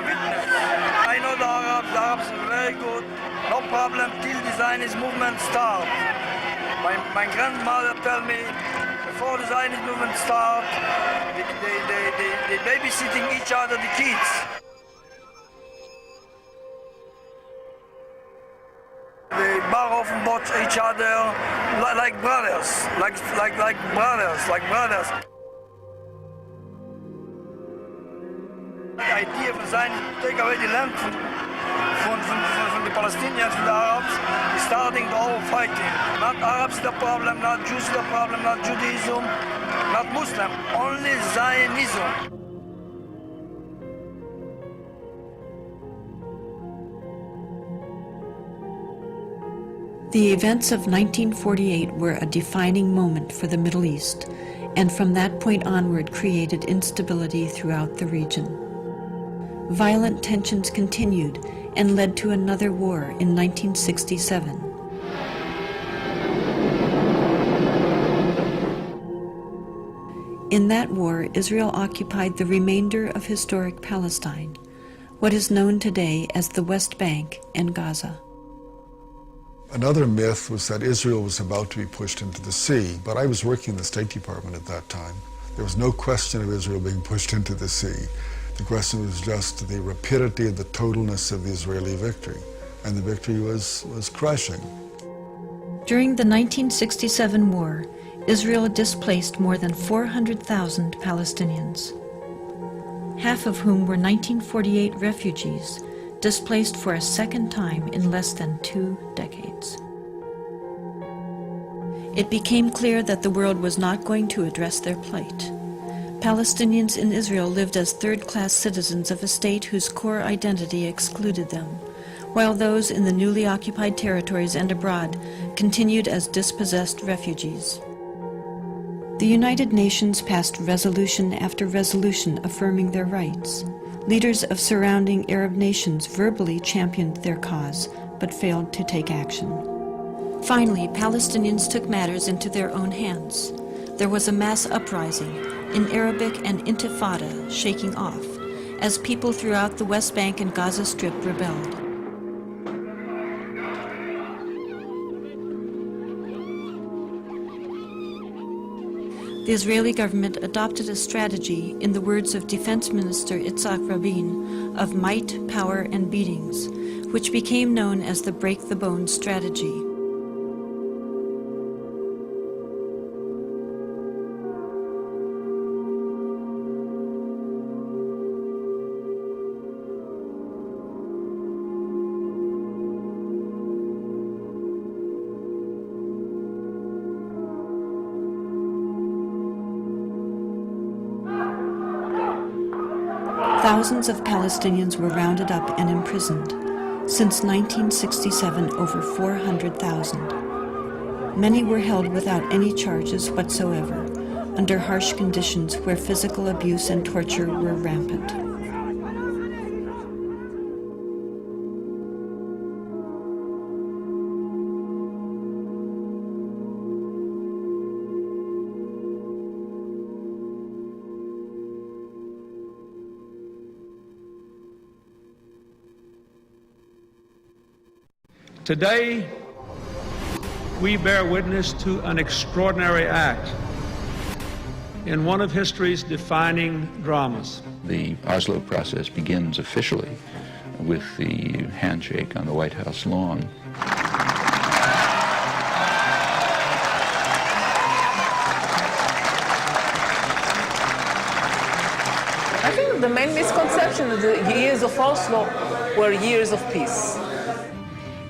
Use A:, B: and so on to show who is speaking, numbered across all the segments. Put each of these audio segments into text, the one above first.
A: a witness. I know the Arabs are very good, no problem till the Zionist movement start. My grandmother tell me, before the Zionist movement start, they babysitting each other, the kids. They borrow from both each other like brothers, like brothers. The idea of Zionism to take away the land from the Palestinians, from the Arabs, is starting the whole fighting. Not Arabs the problem, not Jews the problem, not Judaism, not Muslim, only Zionism.
B: The events of 1948 were a defining moment for the Middle East, and from that point onward created instability throughout the region. Violent tensions continued and led to another war in 1967. In that war, Israel occupied the remainder of historic Palestine, what is known today as the West Bank and Gaza.
C: Another myth was that Israel was about to be pushed into the sea, but I was working in the State Department at that time. There was no question of Israel being pushed into the sea. The question was just the rapidity and the totalness of the Israeli victory, and the victory was crushing.
B: During the 1967 war, Israel displaced more than 400,000 Palestinians, half of whom were 1948 refugees, displaced for a second time in less than 2 decades. It became clear that the world was not going to address their plight. Palestinians in Israel lived as third-class citizens of a state whose core identity excluded them, while those in the newly occupied territories and abroad continued as dispossessed refugees. The United Nations passed resolution after resolution affirming their rights. Leaders of surrounding Arab nations verbally championed their cause, but failed to take action. Finally, Palestinians took matters into their own hands. There was a mass uprising, in Arabic an intifada, shaking off, as people throughout the West Bank and Gaza Strip rebelled. The Israeli government adopted a strategy, in the words of Defense Minister Itzhak Rabin, of might, power, and beatings, which became known as the break the bones strategy. Thousands of Palestinians were rounded up and imprisoned. Since 1967, over 400,000. Many were held without any charges whatsoever, under harsh conditions where physical abuse and torture were rampant.
D: Today, we bear witness to an extraordinary act in one of history's defining dramas.
E: The Oslo process begins officially with the handshake on the White House lawn.
F: I think the main misconception of the years of Oslo were years of peace.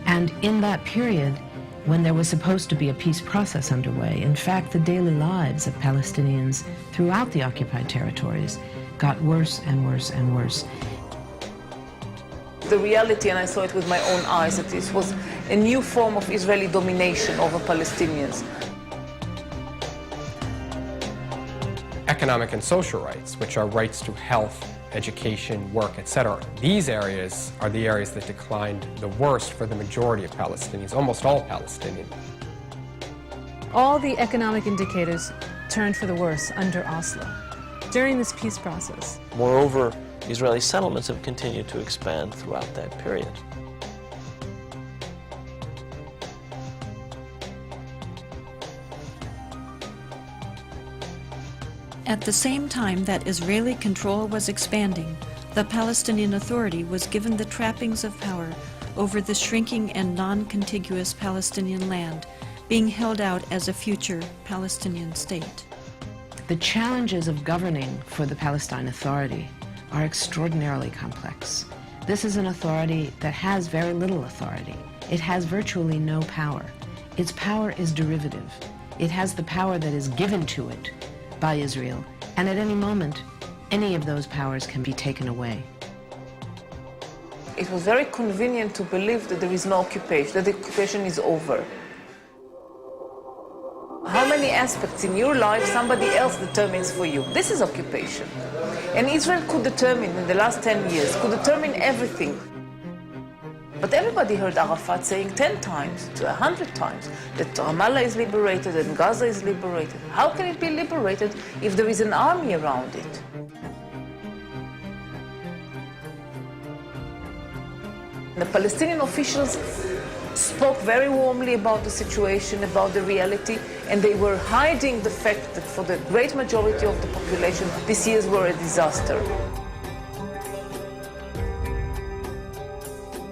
G: And in that period, when there was supposed to be a peace process underway, in fact, the daily lives of Palestinians throughout the occupied territories got worse and worse and worse.
F: The reality, and I saw it with my own eyes, that this was a new form of Israeli domination over Palestinians.
H: Economic and social rights, which are rights to health, education, work, etc. These areas are the areas that declined the worst for the majority of Palestinians, almost all Palestinians.
I: All the economic indicators turned for the worse under Oslo during this peace process.
J: Moreover, Israeli settlements have continued to expand throughout that period.
B: At the same time that Israeli control was expanding, the Palestinian Authority was given the trappings of power over the shrinking and non-contiguous Palestinian land, being held out as a future Palestinian state.
G: The challenges of governing for the Palestine Authority are extraordinarily complex. This is an authority that has very little authority. It has virtually no power. Its power is derivative. It has the power that is given to it by Israel, and at any moment, any of those powers can be taken away.
F: It was very convenient to believe that there is no occupation, that the occupation is over. How many aspects in your life somebody else determines for you? This is occupation. And Israel could determine, in the last 10 years, could determine everything. But everybody heard Arafat saying 10 times to 100 times that Ramallah is liberated and Gaza is liberated. How can it be liberated if there is an army around it? The Palestinian officials spoke very warmly about the situation, about the reality, and they were hiding the fact that for the great majority of the population, these years were a disaster.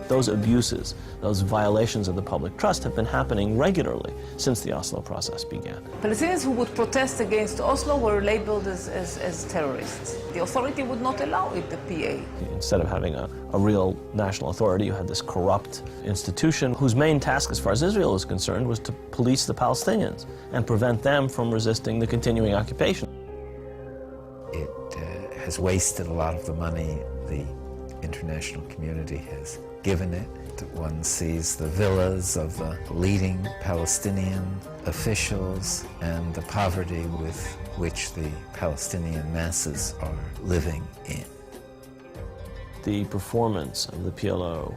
J: Those abuses, those violations of the public trust have been happening regularly since the Oslo process began.
F: Palestinians who would protest against Oslo were labeled as terrorists. The authority would not allow it, the PA.
J: Instead of having a real national authority, you had this corrupt institution whose main task, as far as Israel is concerned, was to police the Palestinians and prevent them from resisting the continuing occupation.
K: It has wasted a lot of the money the international community has given it. One sees the villas of the leading Palestinian officials and the poverty with which the Palestinian masses are living in.
J: The performance of the PLO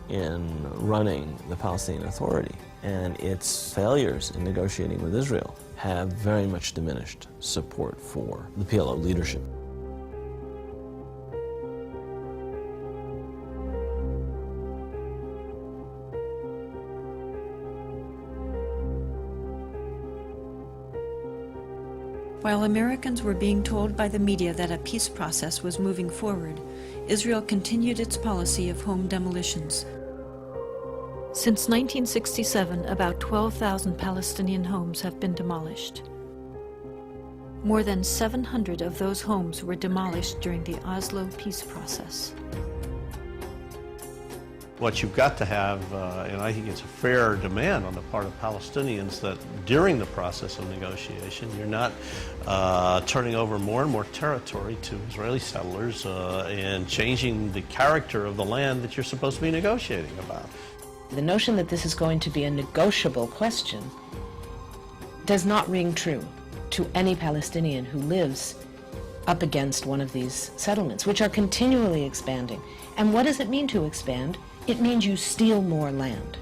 J: in running the Palestinian Authority and its failures in negotiating with Israel have very much diminished support for the PLO leadership.
B: While Americans were being told by the media that a peace process was moving forward, Israel continued its policy of home demolitions. Since 1967, about 12,000 Palestinian homes have been demolished. More than 700 of those homes were demolished during the Oslo peace process.
L: What you've got to have, and I think it's a fair demand on the part of Palestinians, that during the process of negotiation, you're not turning over more and more territory to Israeli settlers and changing the character of the land that you're supposed to be negotiating about.
G: The notion that this is going to be a negotiable question does not ring true to any Palestinian who lives up against one of these settlements, which are continually expanding. And what does it mean to expand? It means you steal more land.